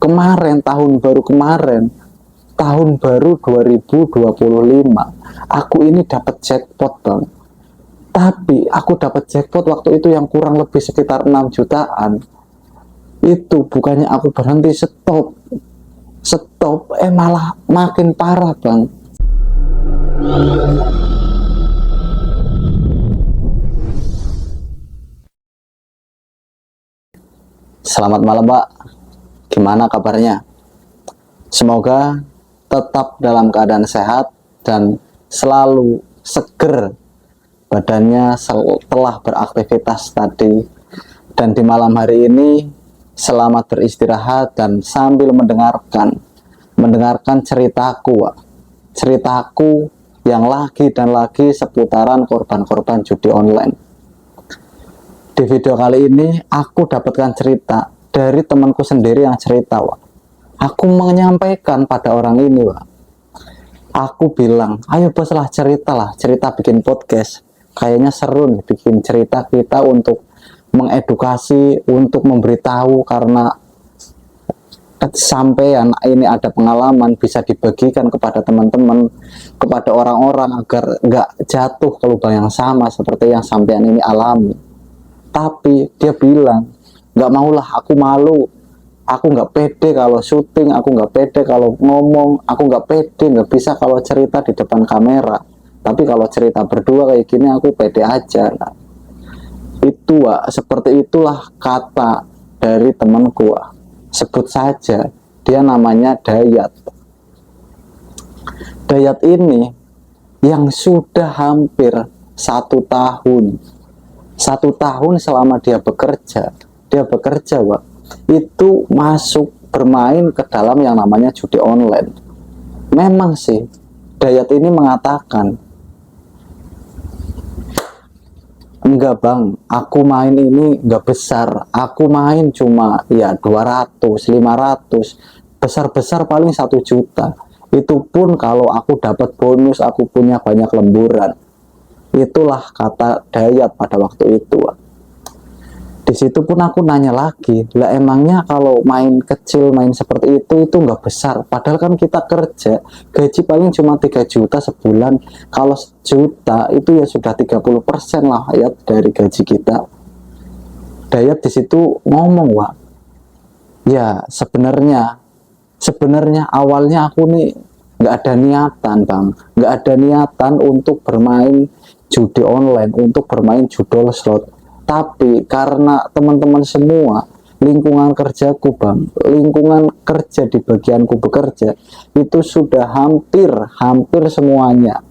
kemarin, tahun baru kemarin, tahun baru 2025, aku ini dapat jackpot bang. Tapi aku dapat jackpot waktu itu yang kurang lebih sekitar 6 jutaan. Itu bukannya aku berhenti, stop, malah makin parah bang. Selamat malam Pak, gimana kabarnya? Semoga tetap dalam keadaan sehat dan selalu seger badannya setelah beraktivitas tadi. Dan di malam hari ini selamat beristirahat dan sambil mendengarkan ceritaku yang lagi dan lagi seputaran korban-korban judi online. Di video kali ini aku dapatkan cerita dari temanku sendiri yang cerita, Wak. Aku menyampaikan pada orang ini, Wak. Aku bilang, ayo bos lah, cerita bikin podcast. Kayaknya seru nih bikin cerita kita untuk mengedukasi, untuk memberitahu, karena sampean ini ada pengalaman bisa dibagikan kepada teman-teman, kepada orang-orang agar nggak jatuh ke lubang yang sama seperti yang sampean ini alami. Tapi dia bilang, nggak maulah, aku malu, aku nggak pede kalau syuting, aku nggak pede kalau ngomong, aku nggak pede, nggak bisa kalau cerita di depan kamera. Tapi kalau cerita berdua kayak gini aku pede aja. Nah, itu Wak, seperti itulah kata dari temanku, Wak. Sebut saja, dia namanya Dayat. Dayat ini yang sudah hampir 1 tahun selama dia bekerja Wak, itu masuk bermain ke dalam yang namanya judi online. Memang sih Dayat ini mengatakan, enggak bang, aku main ini enggak besar, aku main cuma ya 200, 500, besar-besar paling 1 juta. Itu pun kalau aku dapat bonus, aku punya banyak lemburan. Itulah kata Dayat pada waktu itu. Di situ pun aku nanya lagi, lah emangnya kalau main kecil, main seperti itu nggak besar, padahal kan kita kerja, gaji paling cuma 3 juta sebulan. Kalau sejuta itu ya sudah 30% lah ya dari gaji kita. Dayat di situ ngomong, Wak, ya sebenarnya awalnya aku nih nggak ada niatan bang, nggak ada niatan untuk bermain judi online, untuk bermain judol slot. Tapi karena teman-teman semua, lingkungan kerjaku bang, lingkungan kerja di bagianku bekerja, itu sudah hampir semuanya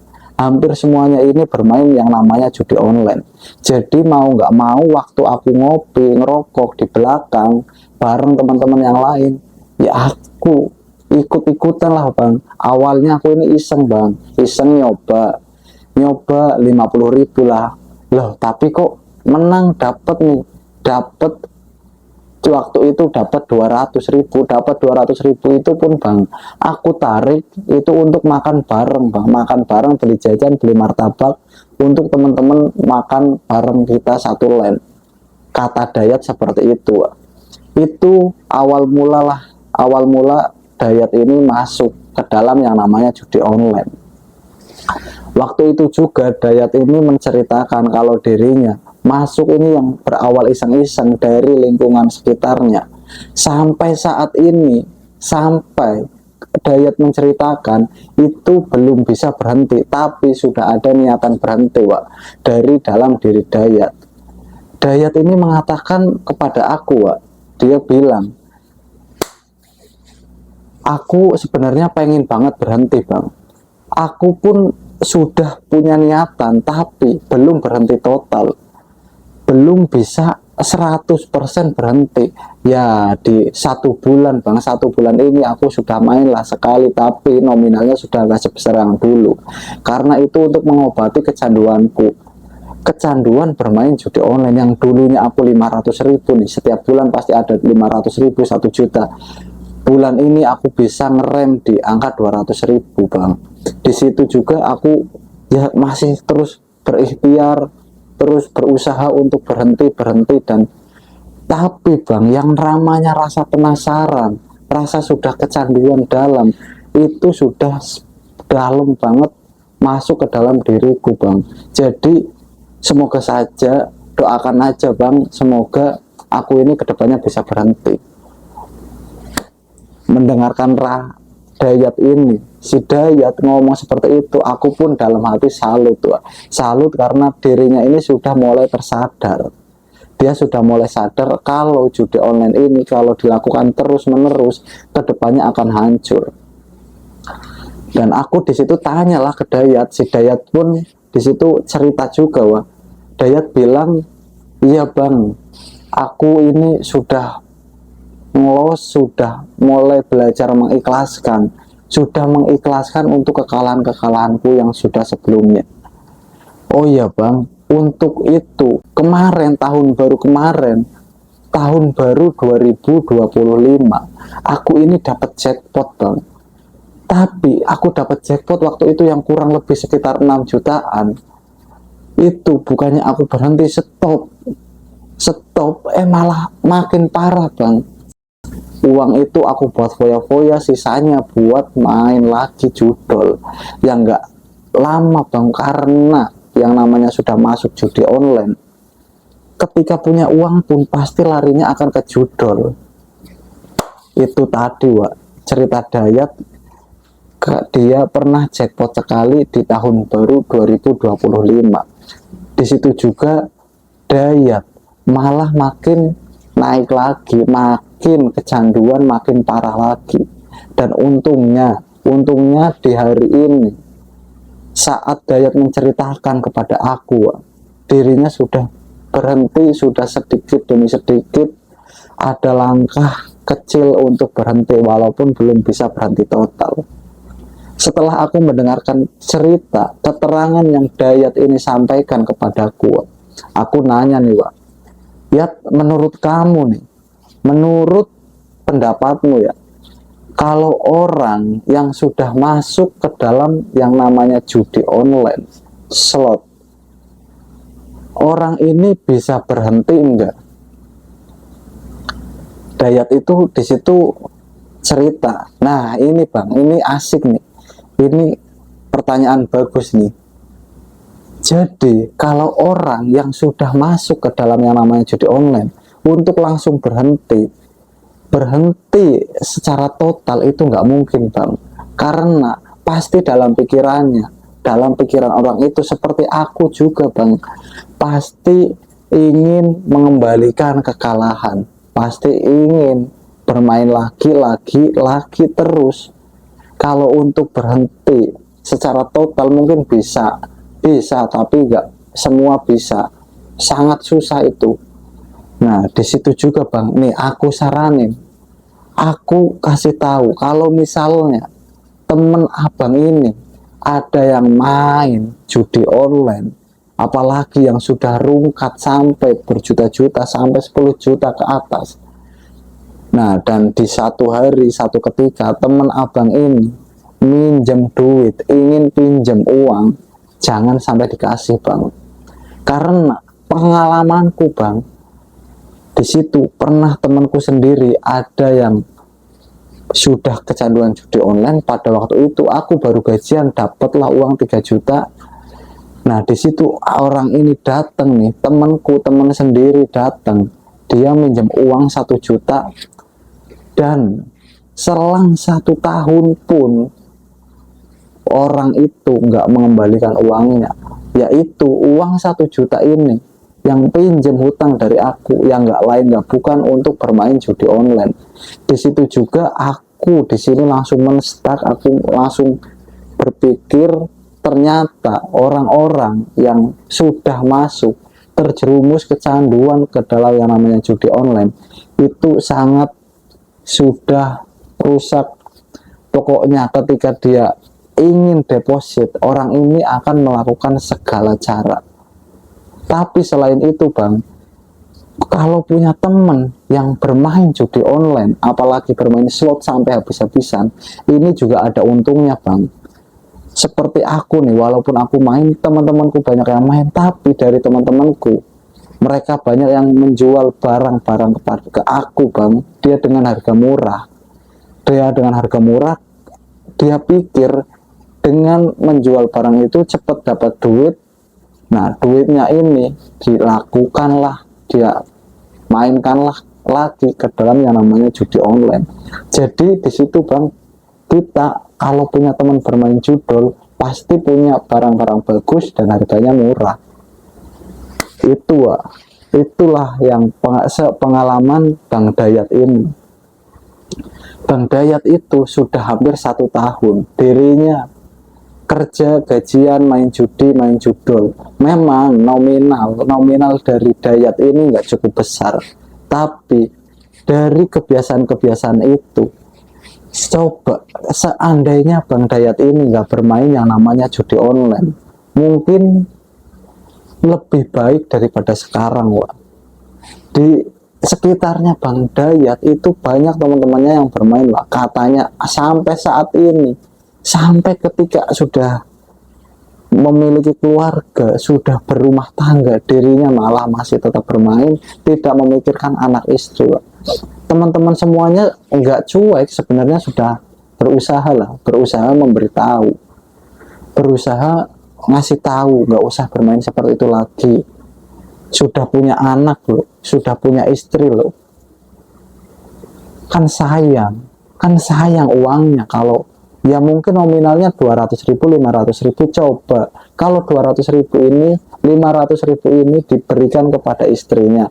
ini bermain yang namanya judi online. Jadi mau nggak mau, waktu aku ngopi, ngerokok di belakang bareng teman-teman yang lain, ya aku ikut-ikutan lah bang. Awalnya aku ini iseng bang, nyoba 50.000 lah. Loh tapi kok menang, dapat waktu itu dapat 200.000. Dapat 200.000 itu pun bang, aku tarik itu untuk makan bareng bang, beli jajan, beli martabak untuk teman-teman makan bareng kita satu line. Kata Dayat seperti itu. Itu awal mula Dayat ini masuk ke dalam yang namanya judi online. Waktu itu juga Dayat ini menceritakan kalau dirinya masuk ini yang berawal iseng-iseng dari lingkungan sekitarnya. Sampai saat ini, sampai Dayat menceritakan itu belum bisa berhenti, tapi sudah ada niatan berhenti, Wak, dari dalam diri Dayat. Dayat ini mengatakan kepada aku, Wak, dia bilang, aku sebenarnya pengen banget berhenti bang, aku pun sudah punya niatan, tapi belum berhenti total, belum bisa 100% berhenti. Ya di 1 bulan bang, 1 bulan ini aku sudah main lah sekali, tapi nominalnya sudah gak sebesar yang dulu. Karena itu untuk mengobati kecanduan bermain judi online yang dulunya aku 500.000 nih, setiap bulan pasti ada 500.000, 1 juta. Bulan ini aku bisa ngerem di angka 200.000 bang. Di situ juga aku ya masih terus berikhtiar, terus berusaha untuk berhenti, dan tapi bang, yang namanya rasa penasaran, rasa sudah kecanduan dalam, itu sudah dalam banget masuk ke dalam diriku bang. Jadi semoga saja, doakan aja bang, semoga aku ini kedepannya bisa berhenti. Mendengarkan Dayat ini, si Dayat ngomong seperti itu, aku pun dalam hati salut tuh. Salut karena dirinya ini sudah mulai tersadar. Dia sudah mulai sadar kalau judi online ini kalau dilakukan terus menerus kedepannya akan hancur. Dan aku di situ tanyalah ke Dayat, si Dayat pun di situ cerita juga, wah. Dayat bilang, iya bang, aku ini sudah sudah mulai belajar mengikhlaskan, sudah mengikhlaskan untuk kekalahan-kekalahanku yang sudah sebelumnya. Oh iya bang, untuk itu kemarin, tahun baru kemarin, tahun baru 2025, aku ini dapat jackpot bang. Tapi aku dapat jackpot waktu itu yang kurang lebih sekitar 6 jutaan. Itu bukannya aku berhenti, stop, malah makin parah bang. Uang itu aku buat foya-foya, sisanya buat main lagi judol yang gak lama bang, karena yang namanya sudah masuk judi online, ketika punya uang pun pasti larinya akan ke judol. Itu tadi wak, cerita Dayat, dia pernah jackpot sekali di tahun baru 2025. Di situ juga Dayat malah makin naik lagi, makin kecanduan, makin parah lagi. Dan untungnya di hari ini, saat Dayat menceritakan kepada aku, dirinya sudah berhenti, sudah sedikit demi sedikit ada langkah kecil untuk berhenti, walaupun belum bisa berhenti total. Setelah aku mendengarkan cerita, keterangan yang Dayat ini sampaikan kepadaku, aku nanya nih wak, ya menurut kamu nih, menurut pendapatmu ya, kalau orang yang sudah masuk ke dalam yang namanya judi online, slot, orang ini bisa berhenti enggak? Dayat itu di situ cerita. Nah ini bang, ini asik nih, ini pertanyaan bagus nih. Jadi kalau orang yang sudah masuk ke dalam yang namanya judi online, untuk langsung berhenti secara total itu nggak mungkin bang, karena pasti dalam pikiran orang itu, seperti aku juga bang, pasti ingin mengembalikan kekalahan, pasti ingin bermain lagi terus. Kalau untuk berhenti secara total mungkin bisa, tapi nggak semua bisa, sangat susah itu. Nah di situ juga bang, nih aku saranin, aku kasih tahu, kalau misalnya temen abang ini ada yang main judi online, apalagi yang sudah rungkat sampai berjuta-juta, sampai 10 juta ke atas. Nah dan di satu hari, satu ketika temen abang ini minjem duit, ingin pinjam uang, jangan sampai dikasih bang, karena pengalamanku bang, di situ pernah temanku sendiri ada yang sudah kecanduan judi online. Pada waktu itu aku baru gajian, dapatlah uang 3 juta. Nah di situ orang ini datang nih, teman sendiri datang, dia minjem uang 1 juta, dan selang 1 tahun pun orang itu nggak mengembalikan uangnya, yaitu uang 1 juta ini yang pinjam hutang dari aku, yang nggak lain nggak bukan untuk bermain judi online. Di situ juga aku di sini langsung menstuck, aku langsung berpikir, ternyata orang-orang yang sudah masuk terjerumus kecanduan ke dalam yang namanya judi online itu sangat sudah rusak. Pokoknya ketika dia ingin deposit, orang ini akan melakukan segala cara. Tapi selain itu bang, kalau punya teman yang bermain judi online, apalagi bermain slot sampai habis-habisan, ini juga ada untungnya bang. Seperti aku nih, walaupun aku main, teman-temanku banyak yang main, tapi dari teman-temanku, mereka banyak yang menjual barang-barang ke aku bang, dia dengan harga murah. dia dengan harga murah, dia pikir dengan menjual barang itu cepat dapat duit. Nah, duitnya ini dilakukanlah, dia mainkanlah lagi ke dalam yang namanya judi online. Jadi di situ Bang, kita kalau punya teman bermain judul pasti punya barang-barang bagus dan harganya murah. Itulah yang pengalaman Bang Dayat ini. Bang Dayat itu sudah hampir 1 tahun dirinya kerja gajian main judi, main judul. Memang nominal dari Dayat ini nggak cukup besar, tapi dari kebiasaan-kebiasaan itu, coba seandainya Bang Dayat ini nggak bermain yang namanya judi online, mungkin lebih baik daripada sekarang. Wak, di sekitarnya Bang Dayat itu banyak teman-temannya yang bermain, Wak. Katanya sampai saat ini, sampai ketika sudah memiliki keluarga, sudah berumah tangga, dirinya malah masih tetap bermain, tidak memikirkan anak istri. Teman-teman semuanya enggak cuek, sebenarnya sudah berusaha memberitahu, berusaha ngasih tahu, nggak usah bermain seperti itu lagi. Sudah punya anak loh, sudah punya istri loh, kan sayang uangnya. Kalau ya mungkin nominalnya 200.000, 500.000, coba kalau 200.000 ini, 500.000 ini diberikan kepada istrinya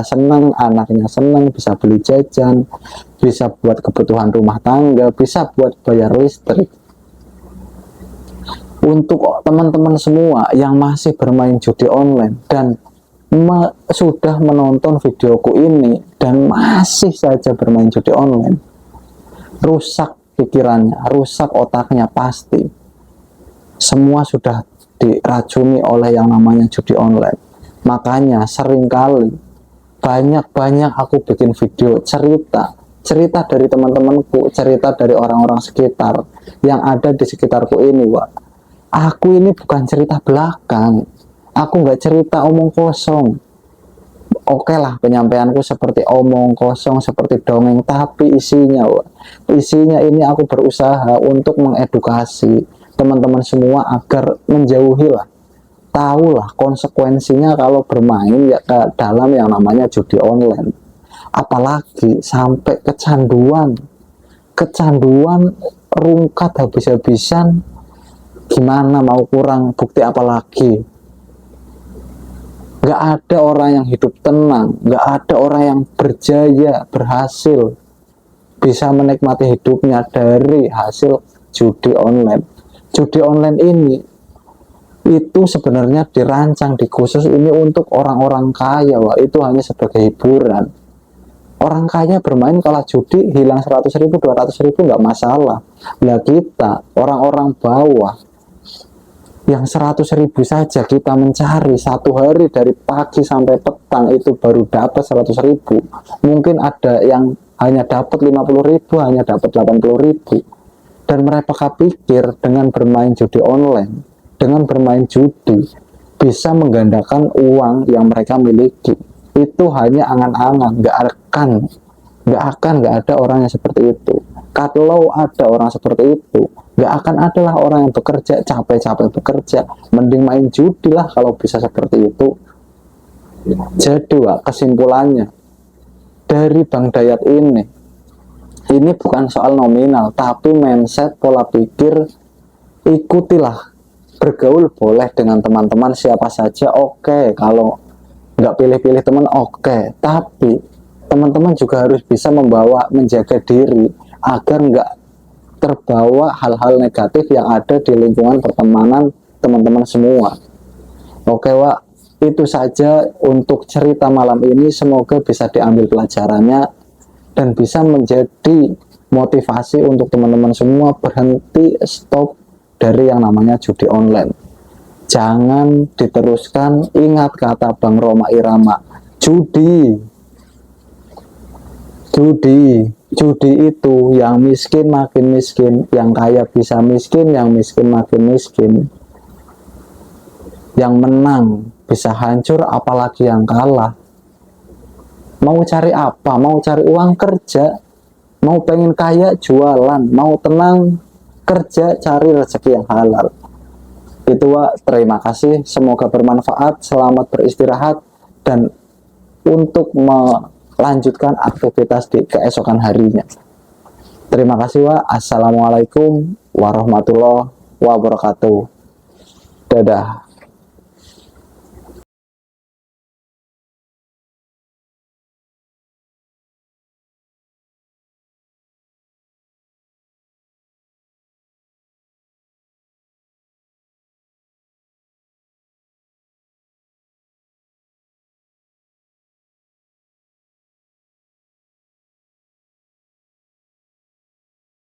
senang, anaknya senang, bisa beli jajan, bisa buat kebutuhan rumah tangga, bisa buat bayar listrik. Untuk teman-teman semua yang masih bermain judi online dan sudah menonton videoku ini dan masih saja bermain judi online, rusak pikirannya, rusak otaknya pasti. Semua sudah diracuni oleh yang namanya judi online. Makanya seringkali banyak aku bikin video cerita dari teman-temanku, cerita dari orang-orang sekitar yang ada di sekitarku ini, Wak. Aku ini bukan cerita belakang, aku nggak cerita omong kosong. Oke lah, penyampaianku seperti omong kosong, seperti dongeng, tapi isinya ini aku berusaha untuk mengedukasi teman-teman semua agar menjauhilah, tahulah konsekuensinya kalau bermain ya ke dalam yang namanya judi online. Apalagi sampai kecanduan rungkat habis-habisan, gimana mau kurang bukti apalagi. Gak ada orang yang hidup tenang, gak ada orang yang berjaya, berhasil, bisa menikmati hidupnya dari hasil judi online. Judi online ini itu sebenarnya dirancang dikhusus ini untuk orang-orang kaya, Wah. Itu hanya sebagai hiburan. Orang kaya bermain kalah judi, hilang 100.000, 200.000 nggak masalah. Lah kita, orang-orang bawah, yang 100.000 saja kita mencari satu hari dari pagi sampai petang itu baru dapat 100.000. Mungkin ada yang hanya dapat 50.000, hanya dapat 80.000. Dan mereka pikir dengan bermain judi online, dengan bermain judi, bisa menggandakan uang yang mereka miliki. Itu hanya angan-angan, nggak ada orang yang seperti itu. Kalau ada orang seperti itu, nggak akan adalah orang yang bekerja, capek-capek bekerja, mending main judi lah kalau bisa seperti itu. Jadi Wak, kesimpulannya dari Bang Dayat ini bukan soal nominal, tapi mindset, pola pikir. Ikutilah, bergaul boleh dengan teman-teman siapa saja, oke. Kalau nggak pilih-pilih teman, oke. Tapi teman-teman juga harus bisa menjaga diri agar nggak terbawa hal-hal negatif yang ada di lingkungan pertemanan teman-teman semua. Oke Wak, itu saja untuk cerita malam ini. Semoga bisa diambil pelajarannya dan bisa menjadi motivasi untuk teman-teman semua berhenti, stop dari yang namanya judi online. Jangan diteruskan. Ingat kata Bang Roma Irama, judi itu yang miskin makin miskin, yang kaya bisa miskin, yang miskin makin miskin, yang menang bisa hancur, apalagi yang kalah. Mau cari apa? Mau cari uang, kerja. Mau pengen kaya jualan, mau tenang kerja cari rezeki yang halal. Itu Wak, terima kasih, semoga bermanfaat, selamat beristirahat dan untuk melanjutkan aktivitas di keesokan harinya. Terima kasih Wak. Assalamualaikum warahmatullahi wabarakatuh. Dadah.